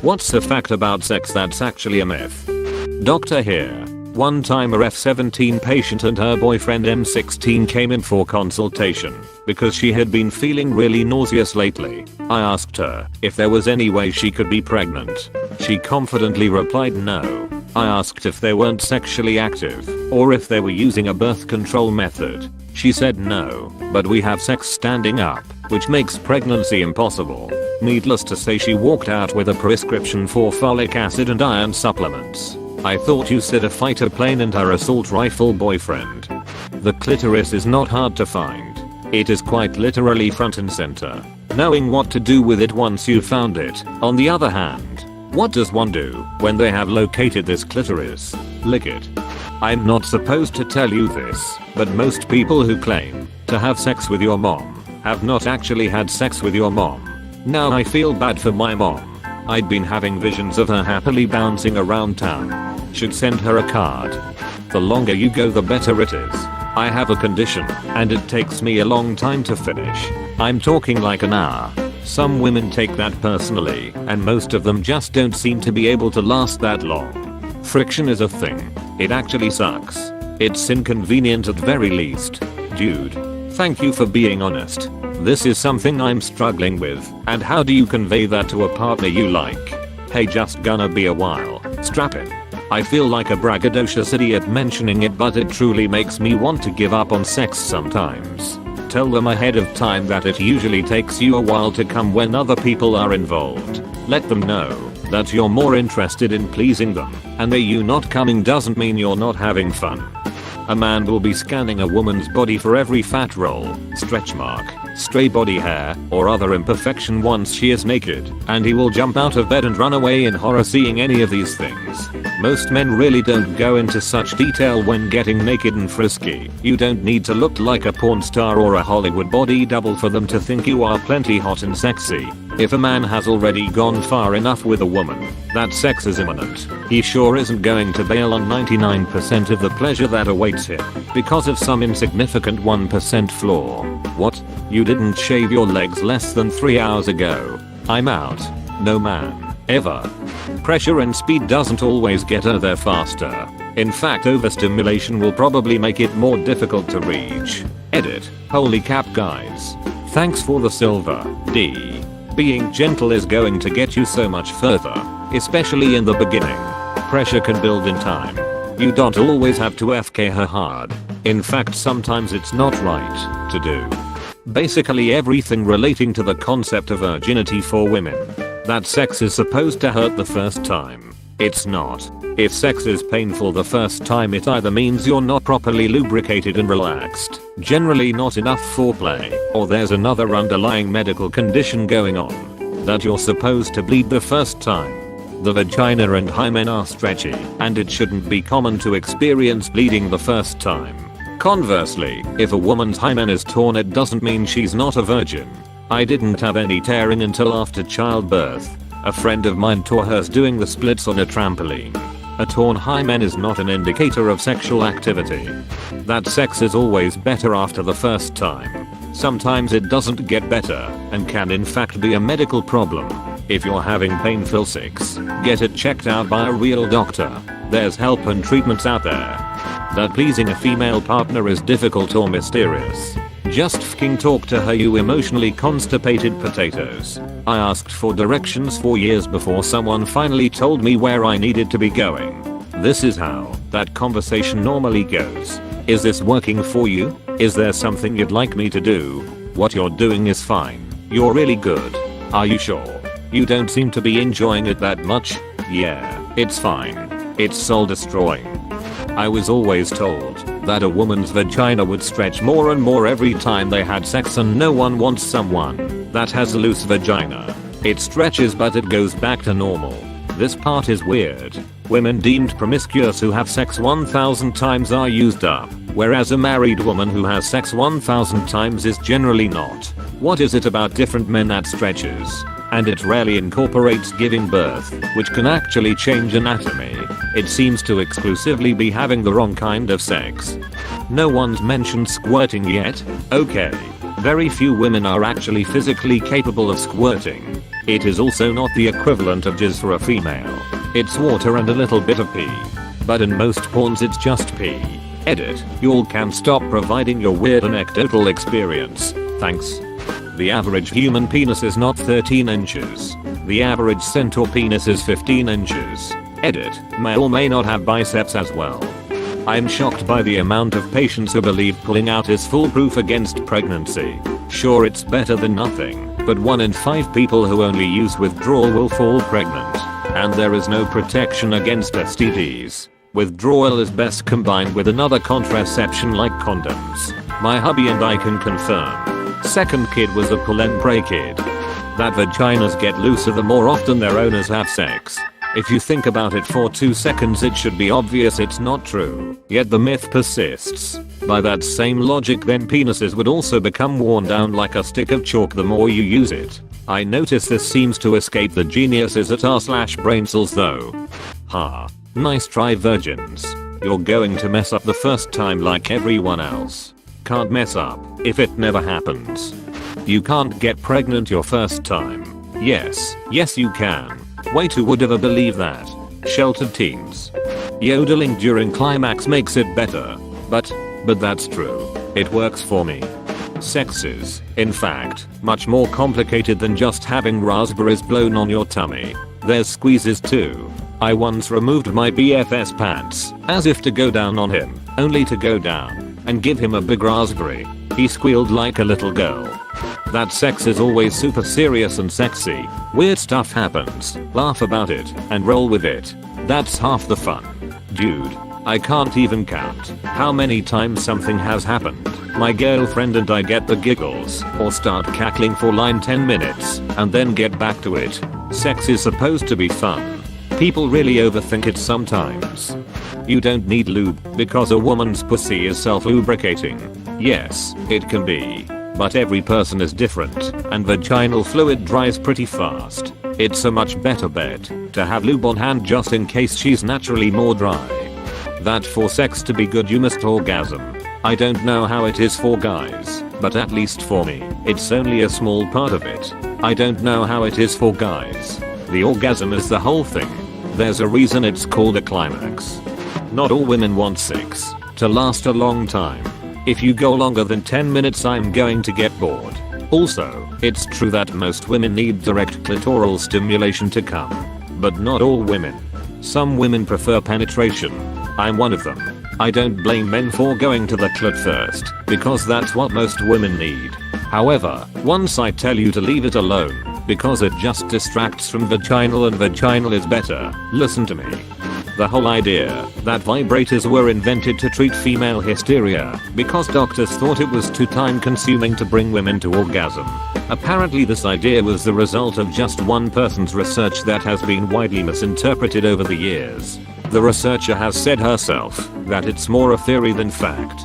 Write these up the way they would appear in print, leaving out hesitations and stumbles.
What's a fact about sex that's actually a myth? Doctor here. One time a F17 patient and her boyfriend M16 came in for consultation because she had been feeling really nauseous lately. I asked her if there was any way she could be pregnant. She confidently replied no. I asked if they weren't sexually active or if they were using a birth control method. She said no, but we have sex standing up, which makes pregnancy impossible. Needless to say, she walked out with a prescription for folic acid and iron supplements. I thought you said a fighter plane and her assault rifle boyfriend. The clitoris is not hard to find. It is quite literally front and center. Knowing what to do with it once you found it. On the other hand, what does one do when they have located this clitoris? Lick it. I'm not supposed to tell you this, but most people who claim to have sex with your mom have not actually had sex with your mom. Now I feel bad for my mom. I'd been having visions of her happily bouncing around town. Should send her a card. The longer you go, the better it is. I have a condition, and it takes me a long time to finish. I'm talking like an hour. Some women take that personally, and most of them just don't seem to be able to last that long. Friction is a thing. It actually sucks. It's inconvenient at very least. Dude. Thank you for being honest. This is something I'm struggling with, and how do you convey that to a partner you like? Hey, just gonna be a while. Strap in. I feel like a braggadocious idiot mentioning it, but it truly makes me want to give up on sex sometimes. Tell them ahead of time that it usually takes you a while to come when other people are involved. Let them know that you're more interested in pleasing them, and that you not coming doesn't mean you're not having fun. A man will be scanning a woman's body for every fat roll, stretch mark, stray body hair, or other imperfection once she is naked, and he will jump out of bed and run away in horror seeing any of these things. Most men really don't go into such detail when getting naked and frisky. You don't need to look like a porn star or a Hollywood body double for them to think you are plenty hot and sexy. If a man has already gone far enough with a woman that sex is imminent, he sure isn't going to bail on 99% of the pleasure that awaits him because of some insignificant 1% flaw. What? You didn't shave your legs less than 3 hours ago? I'm out. No man. Ever. Pressure and speed doesn't always get her there faster. In fact, overstimulation will probably make it more difficult to reach. Edit. Holy cap, guys. Thanks for the silver. D. Being gentle is going to get you so much further, especially in the beginning. Pressure can build in time. You don't always have to FK her hard. In fact, sometimes it's not right to do. Basically everything relating to the concept of virginity for women. That sex is supposed to hurt the first time. It's not. If sex is painful the first time, it either means you're not properly lubricated and relaxed, generally not enough foreplay, or there's another underlying medical condition going on that you're supposed to bleed the first time. The vagina and hymen are stretchy, and it shouldn't be common to experience bleeding the first time. Conversely, if a woman's hymen is torn, it doesn't mean she's not a virgin. I didn't have any tearing until after childbirth. A friend of mine tore hers doing the splits on a trampoline. A torn hymen is not an indicator of sexual activity. That sex is always better after the first time. Sometimes it doesn't get better, and can in fact be a medical problem. If you're having painful sex, get it checked out by a real doctor. There's help and treatments out there. That pleasing a female partner is difficult or mysterious. Just fking talk to her, you emotionally constipated potatoes. I asked for directions for years before someone finally told me where I needed to be going. This is how that conversation normally goes. Is this working for you? Is there something you'd like me to do? What you're doing is fine. You're really good. Are you sure? You don't seem to be enjoying it that much. Yeah, it's fine. It's soul destroying. I was always told that a woman's vagina would stretch more and more every time they had sex, and no one wants someone that has a loose vagina. It stretches but it goes back to normal. This part is weird. Women deemed promiscuous who have sex 1,000 times are used up, whereas a married woman who has sex 1,000 times is generally not. What is it about different men that stretches? And it rarely incorporates giving birth, which can actually change anatomy. It seems to exclusively be having the wrong kind of sex. No one's mentioned squirting yet? Okay. Very few women are actually physically capable of squirting. It is also not the equivalent of jizz for a female. It's water and a little bit of pee. But in most porns it's just pee. Edit. Y'all can stop providing your weird anecdotal experience. Thanks. The average human penis is not 13 inches. The average centaur penis is 15 inches. Edit. May or may not have biceps as well. I'm shocked by the amount of patients who believe pulling out is foolproof against pregnancy. Sure, it's better than nothing, but 1 in 5 people who only use withdrawal will fall pregnant. And there is no protection against STDs. Withdrawal is best combined with another contraception like condoms. My hubby and I can confirm. Second kid was a pull and pray kid. That vaginas get looser the more often their owners have sex. If you think about it for 2 seconds, it should be obvious it's not true. Yet the myth persists. By that same logic, then penises would also become worn down like a stick of chalk the more you use it. I notice this seems to escape the geniuses at r/braincels though. Ha. Nice try, virgins. You're going to mess up the first time like everyone else. Can't mess up if it never happens. You can't get pregnant your first time. Yes you can. Wait, who would ever believe that? Sheltered teens. Yodeling during climax makes it better. But that's true. It works for me. Sex is, in fact, much more complicated than just having raspberries blown on your tummy. There's squeezes too. I once removed my BF's pants, as if to go down on him, only to go down and give him a big raspberry. He squealed like a little girl. That sex is always super serious and sexy. Weird stuff happens, laugh about it, and roll with it. That's half the fun. Dude, I can't even count how many times something has happened. My girlfriend and I get the giggles, or start cackling for like 10 minutes, and then get back to it. Sex is supposed to be fun. People really overthink it sometimes. You don't need lube because a woman's pussy is self-lubricating. Yes, it can be. But every person is different, and vaginal fluid dries pretty fast. It's a much better bet to have lube on hand just in case she's naturally more dry. That for sex to be good you must orgasm. I don't know how it is for guys, but at least for me, it's only a small part of it. I don't know how it is for guys. The orgasm is the whole thing. There's a reason it's called a climax. Not all women want sex to last a long time. If you go longer than 10 minutes, I'm going to get bored. Also, it's true that most women need direct clitoral stimulation to come. But not all women. Some women prefer penetration. I'm one of them. I don't blame men for going to the clit first, because that's what most women need. However, once I tell you to leave it alone, because it just distracts from vaginal and vaginal is better, listen to me. The whole idea that vibrators were invented to treat female hysteria because doctors thought it was too time consuming to bring women to orgasm. Apparently this idea was the result of just one person's research that has been widely misinterpreted over the years. The researcher has said herself that it's more a theory than fact.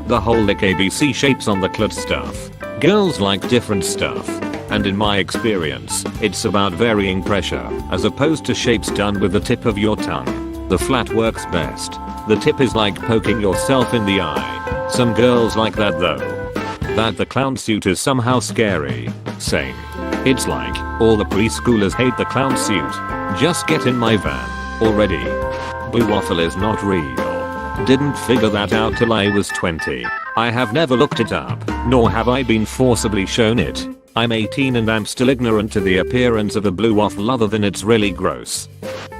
The whole lick ABC shapes on the clit stuff. Girls like different stuff. And in my experience, it's about varying pressure, as opposed to shapes done with the tip of your tongue. The flat works best. The tip is like poking yourself in the eye. Some girls like that though. That the clown suit is somehow scary. Same. It's like, all the preschoolers hate the clown suit. Just get in my van. Already. Blue waffle is not real. Didn't figure that out till I was 20. I have never looked it up, nor have I been forcibly shown it. I'm 18 and I'm still ignorant to the appearance of a blue waffle other than it's really gross.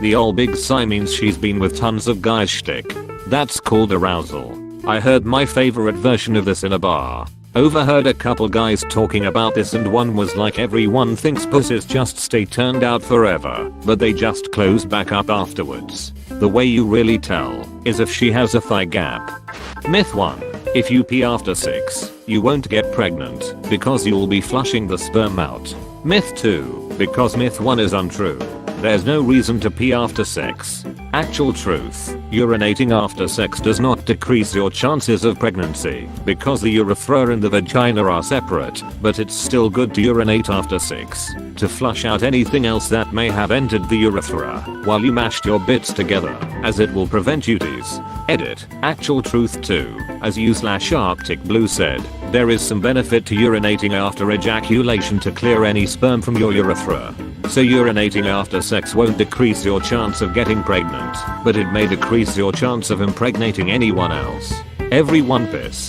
The ol' big sigh means she's been with tons of guys shtick. That's called arousal. I heard my favorite version of this in a bar. Overheard a couple guys talking about this and one was like, everyone thinks pussies just stay turned out forever, but they just close back up afterwards. The way you really tell is if she has a thigh gap. Myth 1. If you pee after sex, you won't get pregnant because you'll be flushing the sperm out. Myth 2. Because myth 1 is untrue. There's no reason to pee after sex. Actual truth. Urinating after sex does not decrease your chances of pregnancy because the urethra and the vagina are separate, but it's still good to urinate after sex to flush out anything else that may have entered the urethra while you mashed your bits together, as it will prevent UTIs. Edit. Actual truth too. As you/Arctic Blue said, There is some benefit to urinating after ejaculation to clear any sperm from your urethra. So urinating after sex won't decrease your chance of getting pregnant, but it may decrease your chance of impregnating anyone else. Everyone piss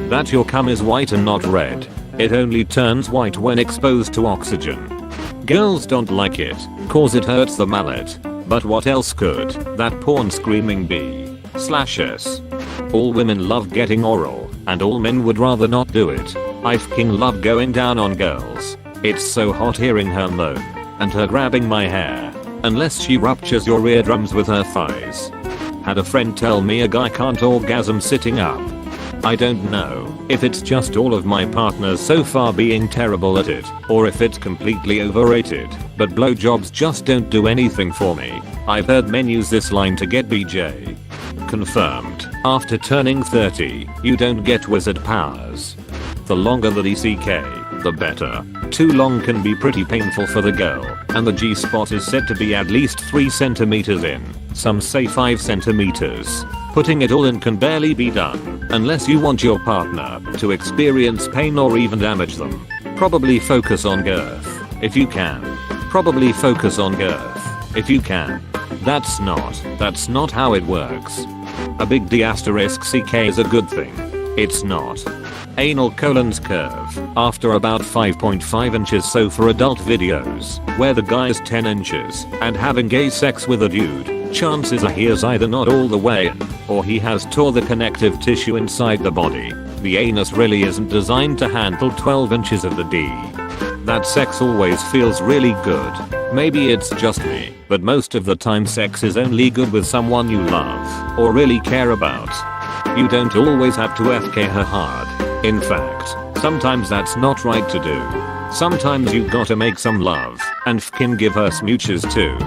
that your cum is white and not red. It only turns white when exposed to oxygen. Girls don't like it, cause it hurts the mallet. But what else could that porn screaming b/s? All women love getting oral, and all men would rather not do it. I fucking love going down on girls. It's so hot hearing her moan, and her grabbing my hair. Unless she ruptures your eardrums with her thighs. Had a friend tell me a guy can't orgasm sitting up. I don't know if it's just all of my partners so far being terrible at it, or if it's completely overrated, but blowjobs just don't do anything for me. I've heard men use this line to get BJ. Confirmed. After turning 30, you don't get wizard powers. The longer the DCK, the better. Too long can be pretty painful for the girl, and the G-spot is said to be at least 3 centimeters in, some say 5 centimeters. Putting it all in can barely be done, unless you want your partner to experience pain or even damage them. Probably focus on girth, if you can. Probably focus on girth, if you can. That's not how it works. A big D***CK is a good thing. It's not. Anal colon's curve, after about 5.5 inches, so for adult videos, where the guy's 10 inches, and having gay sex with a dude, chances are he is either not all the way in, or he has tore the connective tissue inside the body. The anus really isn't designed to handle 12 inches of the D. That sex always feels really good. Maybe it's just me, but most of the time sex is only good with someone you love, or really care about. You don't always have to FK her hard. In fact, sometimes that's not right to do. Sometimes you gotta make some love, and fkin give her smooches too.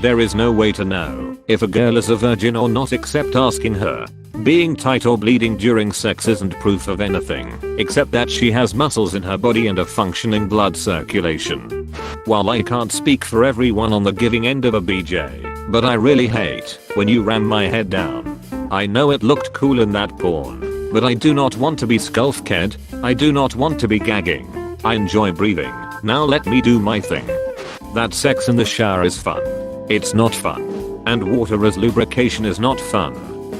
There is no way to know if a girl is a virgin or not except asking her. Being tight or bleeding during sex isn't proof of anything, except that she has muscles in her body and a functioning blood circulation. While I can't speak for everyone on the giving end of a BJ, but I really hate when you ram my head down. I know it looked cool in that porn, but I do not want to be skullfked. I do not want to be gagging. I enjoy breathing. Now let me do my thing. That sex in the shower is fun. It's not fun. And water as lubrication is not fun.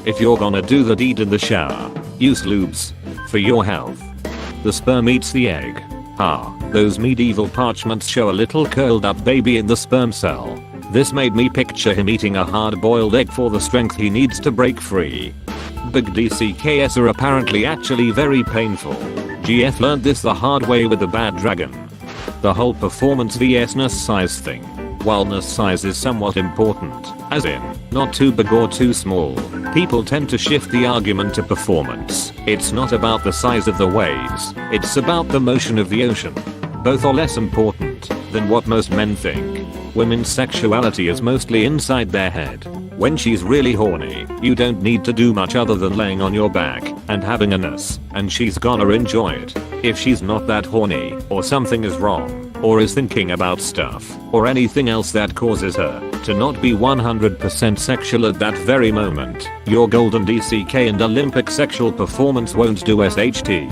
If you're gonna do the deed in the shower, use lubes. For your health. The sperm eats the egg. Those medieval parchments show a little curled up baby in the sperm cell. This made me picture him eating a hard-boiled egg for the strength he needs to break free. Big DCKs are apparently actually very painful. GF learned this the hard way with the bad dragon. The whole performance vs nurse size thing. While nurse size is somewhat important, as in, not too big or too small, people tend to shift the argument to performance. It's not about the size of the waves, it's about the motion of the ocean. Both are less important than what most men think. Women's sexuality is mostly inside their head. When she's really horny, you don't need to do much other than laying on your back and having a nurse, and she's gonna enjoy it. If she's not that horny, or something is wrong, or is thinking about stuff, or anything else that causes her to not be 100% sexual at that very moment, your golden DCK and Olympic sexual performance won't do SHT.